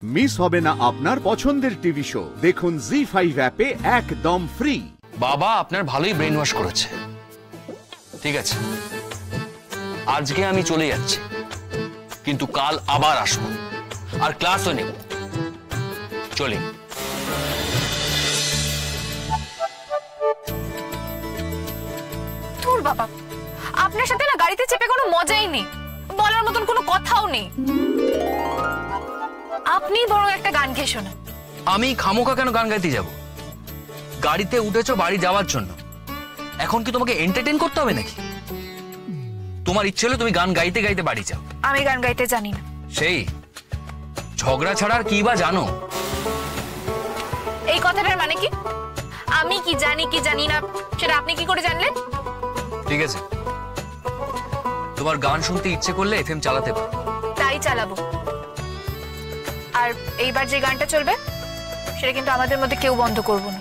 Miss হবে না আপনার পছন্দের টিভি শো। দেখুন জি5 অ্যাপে একদম ফ্রি। বাবা আপনার ভালোই ব্রেন ওয়াশ করেছে। ঠিক আছে, আজকে আমি চলে যাচ্ছি, কিন্তু কাল আবার আসবো আর ক্লাসও নেব। চলি। ধুর বাবা, আপনার সাথে না গাড়িতে চেপে কোনো মজাই নেই, বলার মতন কোনো কথাও নেই। আপনি বরং একটা গান গেয়ে শোনান। আমি খামোখা কেন গান গাইতে যাব? গাড়িতে উঠেছো বাড়ি যাওয়ার জন্য, এখন কি তোমাকে এন্টারটেইন করতে হবে নাকি? তোমার ইচ্ছে হলে তুমি গান গাইতে গাইতে বাড়ি যাও। আমি গান গাইতে জানি না। সেই ঝগড়া ছাড়া আর কি বা জানো? এই কথাটার মানে কি? আমি কি জানি না সেটা আপনি কি করে জানলেন? ঠিক আছে, তোমার গান শুনতে ইচ্ছে করলে এফএম চালাতে পারো। তাই চালাবো। আর এইবার যে গানটা চলবে সেটা কিন্তু আমাদের মধ্যে কেউ বন্ধ করবো না।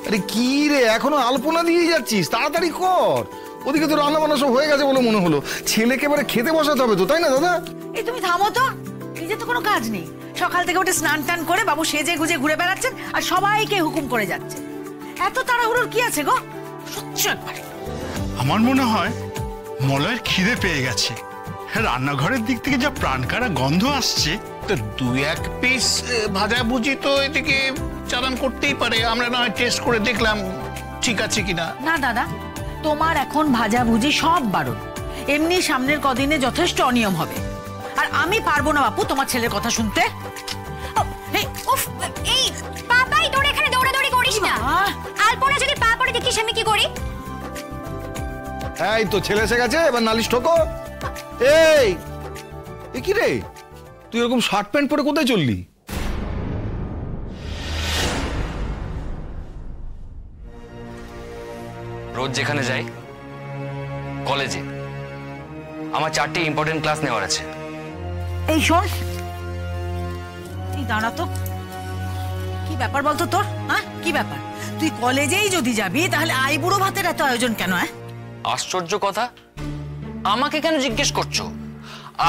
আরে কি রে, এখনো আলপনা দিয়ে যাচ্ছিস? তাড়াতাড়ি কর। ওদিকে তো রান্না বান্না সব হয়ে গেছে বলে মনে হলো। ছেলেকে এবারে খেতে বসাতে হবে তো, তাই না দাদা? এই তুমি থামো তো, নিজে তো কোনো কাজ নেই। সকাল থেকে উঠে স্নান টান করে বাবু সেজে গুজে ঘুরে বেড়াচ্ছেন আর সবাইকে হুকুম করে যাচ্ছে। এত তাড়াহুড়োর কি আছে গো? সহ্য একবারে। আমার মনে হয় মলয়ের খিদে পেয়ে গেছে। রান্নাঘরের দিক থেকে যা প্রাণকারা গন্ধ আসছে। তো 2-1 পিস ভাজাভুজি তো এদিকে চালান করতেই পারে। আমরা না টেস্ট করে দেখলাম ঠিক আছে কিনা। না দাদা, তোমার এখন ভাজাভুজি সব বারণ। এমনি সামনের কদিনে যথেষ্ট অনিয়ম হবে। আর আমি পারবো না বাপু তোমার ছেলের কথা শুনতে। এই পাপাই তোর এখানে দৌড়াদৌড়ি করিস না। আলপনা যদি পা পড়ে দেখিস আমি কি করি? এই তো ছেলে এসে গেছে, এবার নালিশ ঠোকো। এই কি রে, তুই এরকম শার্ট প্যান্ট পরে কোথায় চললি? রোজ যেখানে যাই, কলেজে আমার 4টে ইম্পর্টেন্ট ক্লাস নেওয়ার আছে। এই শোন, এই দাঁড়া তো, কি ব্যাপার বলতো তোর? হ্যাঁ কি ব্যাপার? তুই কলেজেই যদি যাবি তাহলে আইবুড়ো ভাতের এত আয়োজন কেন? আশ্চর্য কথা, আমাকে কেন জিজ্ঞেস করছো?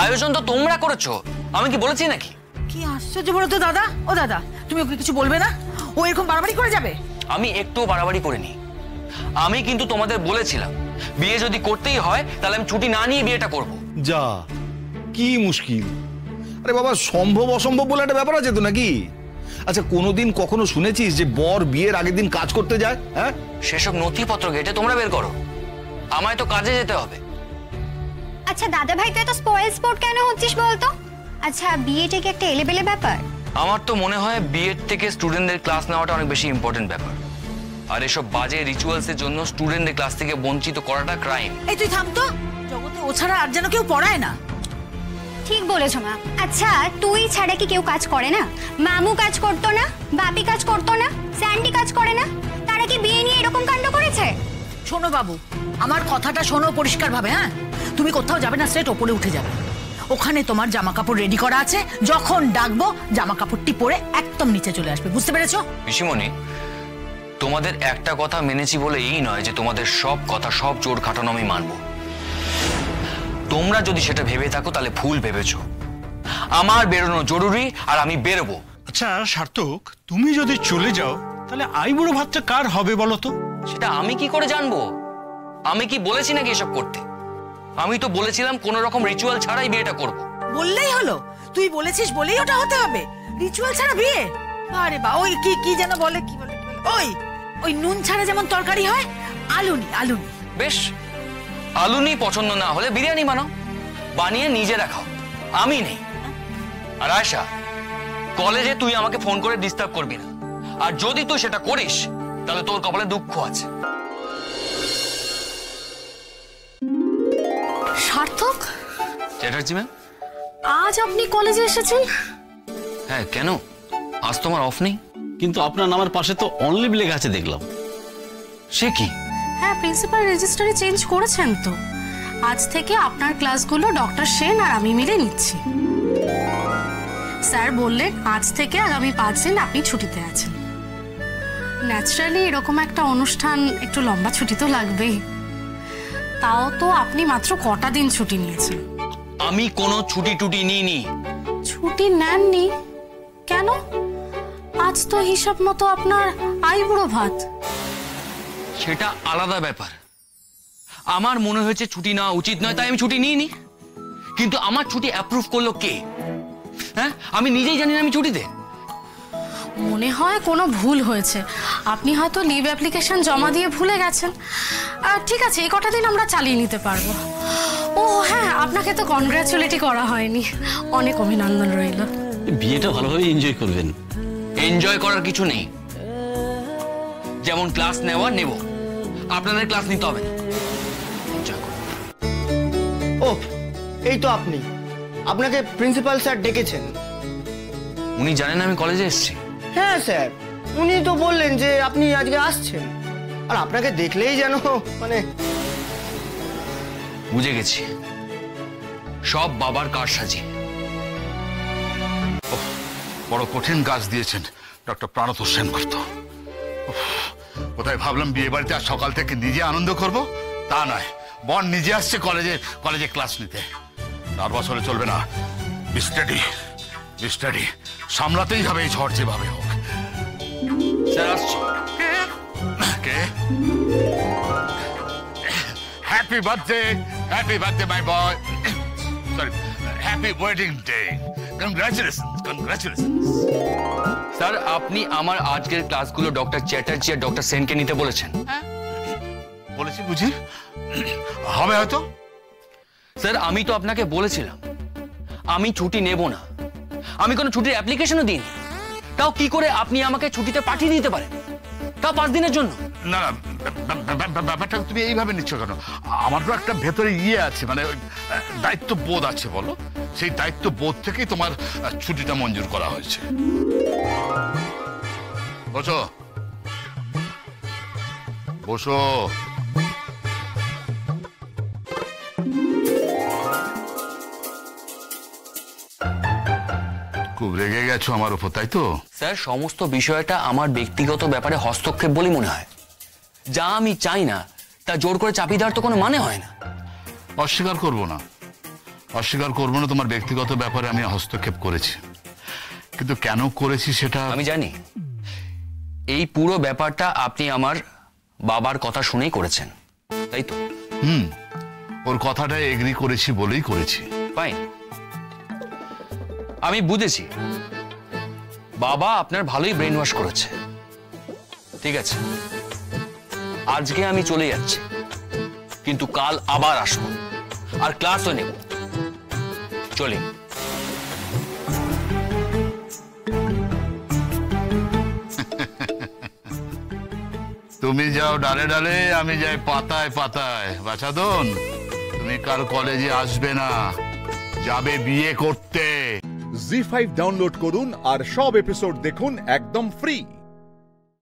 আয়োজন তো তোমরা করেছো, আমি কি বলেছি নাকি? কি আশ্চর্য বলো তো দাদা। ও দাদা, তুমি ওকে কিছু বলবে না? ও এরকম বাড়াবাড়ি করে যাবে? আমি একটু বাড়াবাড়ি করিনি। আমি কিন্তু তোমাদের বলেছিলাম বিয়ে যদি করতেই হয় তাহলে আমি ছুটি না নিয়ে বিয়েটা করব। যা, কি মুশকিল। আরে বাবা, সম্ভব অসম্ভব বলে একটা ব্যাপার আছে তো নাকি? আচ্ছা, কোনোদিন কখনো শুনেছিস যে বর বিয়ের আগের দিন কাজ করতে যায়? হ্যাঁ, সেসব নথিপত্র ঘেটে তোমরা বের করো, আমায় তো কাজে যেতে হবে। আচ্ছা দাদা ভাই, তুই এত স্পয়েল স্পোর্ট কেন হচ্ছিস বলতো? আচ্ছা, বিয়েটা কি একটা এলেবেলে ব্যাপার? আমার তো মনে হয় বিয়ের থেকে স্টুডেন্টদের ক্লাস নেওয়াটা অনেক বেশি ইম্পর্টেন্ট ব্যাপার। আর এসব বাজে রিচুয়ালস এর জন্য স্টুডেন্টদের ক্লাস থেকে বঞ্চিত করাটা ক্রাইম। এই তুই থাম তো, জগতে ও ছাড়া আর যেন কেউ পড়ায় না। ঠিক বলেছো মা। আচ্ছা, তুই ছাড়া কি কেউ কাজ করে না? মামু কাজ করতো না, বাপি কাজ করতো না, স্যান্ডি কাজ করে না? তারা কি বিয়ে নিয়ে এরকম কাণ্ড করেছে? শোনো বাবু, আমার কথাটা শোনো পরিষ্কার ভাবে। হ্যাঁ, তুমি কোথাও যাবে না, স্ট্রেট ওপরে উঠে যাবে। ওখানে তোমার জামা কাপড় রেডি করা আছে, যখন ডাকবো জামা কাপড়টি পরে একদম নিচে চলে আসবে। বুঝতে পেরেছো? পিসিমণি, তোমাদের একটা কথা মেনেছি বলে এই নয় যে তোমাদের সব কথা, সব জোর খাটানো আমি মানব। তোমরা যদি সেটা ভেবে থাকো তাহলে ভুল ভেবেছো। আমার বেরোনো জরুরি আর আমি বেরোবো। আচ্ছা সার্থক, তুমি যদি চলে যাও তাহলে আইবুড়ো ভাতটা কার হবে বলো তো? সেটা আমি কি করে জানবো? আমি কি বলেছি নাকি এসব করতে? আমি তো বলেছিলাম কোন রকম রিচুয়াল ছাড়াই বিয়েটা করব। বললেই হলো? তুই বলেছিস বলেই ওটা হতে হবে? রিচুয়াল ছাড়া বিয়ে? আরে বা, ওই কি যেন বলে, কি বলে, ওই নুন ছাড়া যেমন তরকারি হয়, আলুনি। বেশ, আলুনি পছন্দ না হলে বিরিয়ানি বানাও, বানিয়ে নিজে রাখাও, আমি নেই। আর আয়শা, কলেজে তুই আমাকে ফোন করে ডিস্টার্ব করবি না, আর যদি তুই সেটা করিস তাহলে তোর কপালে দুঃখ আছে। সার্থক চ্যাটার্জি ম্যাম, আজ আপনি কলেজে এসেছেন? হ্যাঁ, কেন? আজ তোমার অফ নেই? কিন্তু আপনার নামের পাশে তো অনলি লেখা আছে দেখলাম। সে কি? হ্যাঁ, প্রিন্সিপাল রেজিস্টারে চেঞ্জ করেছেন তো। আজ থেকে আপনার ক্লাসগুলো ডক্টর সেন আর আমি মিলে নিচ্ছি। স্যার বললেন আজ থেকে আগামী 5 দিন আপনি ছুটিতে আছেন। ন্যাচারালি এরকম একটা অনুষ্ঠান একটু লম্বা ছুটি তো লাগবেই। তাও তো আপনি মাত্র কটা দিন ছুটি নিয়েছেন। আমি কোনো ছুটি টুটি নিইনি। ছুটি নেননি কেন? আজ তো হিসাব মতো আপনার আইবুড়ো ভাত। সেটা আলাদা ব্যাপার। আমার মনে হয়েছে ছুটি নেওয়া উচিত নয়, তাই আমি ছুটি নিইনি। কিন্তু আমার ছুটি অ্যাপ্রুভ করলো কে? হ্যাঁ, আমি নিজেই জানি না আমি ছুটিতে। মনে হয় কোনো ভুল হয়েছে, আপনি হয়তো লিভ অ্যাপ্লিকেশন জমা দিয়ে ভুলে গেছেন। ঠিক আছে, এই কটা দিন আমরা চালিয়ে নিতে পারবো। ও হ্যাঁ, আপনাকে তো কনগ্রাচুলেটই করা হয়নি, অনেক অভিনন্দন রইল। বিয়েটা ভালোভাবে এনজয় করবেন। এনজয় করার কিছু নেই। যেমন ক্লাস নেওয়া নেব, আপনাদের ক্লাস নিতে হবে না। ও এই তো আপনি, আপনাকে প্রিন্সিপাল স্যার ডেকেছেন। উনি জানেন আমি কলেজে এসেছি? হ্যাঁ স্যার, উনি তো বললেন যে আপনি আজকে আসছেন, আর আপনাকে দেখলেই যেন মানে। বুঝে গেছি, সব বাবার কারসাজি। বড় কঠিন কাজ দিয়েছেন ডক্টর প্রাণতোষ সেনগুপ্ত। কোথায় ভাবলাম বিয়ে বাড়িতে আর সকাল থেকে নিজে আনন্দ করব, তা নয়, বন নিজে আসছে কলেজে ক্লাস নিতে। নার্ভাস হলে চলবে না, স্টাডি সামলাতেই হবে এই ঝড় যেভাবে হোক। স্যার আসছি। কে? Happy birthday my boy, sorry, happy wedding day, congratulations. Sir, আপনি আমার আজকের ক্লাসগুলো ডক্টর চ্যাটার্জি আর ডক্টর সেনকে নিতে বলেছেন। বলেছি বুঝি, হবে হয়তো। স্যার, আমি তো আপনাকে বলেছিলাম আমি ছুটি নেব না। আমি কোনো ছুটির অ্যাপ্লিকেশনও দিইনি। তাও কি করে আপনি আমাকে ছুটিতে পাঠিয়ে দিতে পারেন, তাও 5 দিনের জন্য? না না, ব্যাপারটা তুমি এইভাবে নিচ্ছ কেন? আমার তো একটা ভেতরে আছে, মানে দায়িত্ব বোধ আছে, বলো। সেই দায়িত্ব বোধ থেকেই তোমার ছুটিটা মঞ্জুর করা হয়েছে। বসো বসো। খুব রেগে গেছো আমার উপর, তাই তো? স্যার, সমস্ত বিষয়টা আমার ব্যক্তিগত ব্যাপারে হস্তক্ষেপ বলে মনে হয়। যা আমি চাই না তা জোর করে চাপিয়ে দেওয়ার তো কোনো মানে হয় না। অস্বীকার করব না তোমার ব্যক্তিগত ব্যাপারে আমি হস্তক্ষেপ করেছি, কিন্তু কেন করেছি সেটা আমি জানি। এই পুরো ব্যাপারটা আপনি আমার বাবার কথা শুনেই করেছেন, তাই তো? ওর কথাটা এগ্রি করেছি বলেই করেছি। ফাইন, আমি বুঝেছি বাবা আপনার ভালোই ব্রেন ওয়াশ করেছে। ঠিক আছে, আজকে আমি চলে যাচ্ছি, কিন্তু কাল আবার আসবো আর ক্লাসও নেব। চলি। তুমি যাও ডালে ডালে, আমি যাই পাতায় পাতায়। বাছাদন, তুমি কাল কলেজে আসবে না, যাবে বিয়ে করতে। জি5 ডাউনলোড করুন আর সব এপিসোড দেখুন একদম ফ্রি।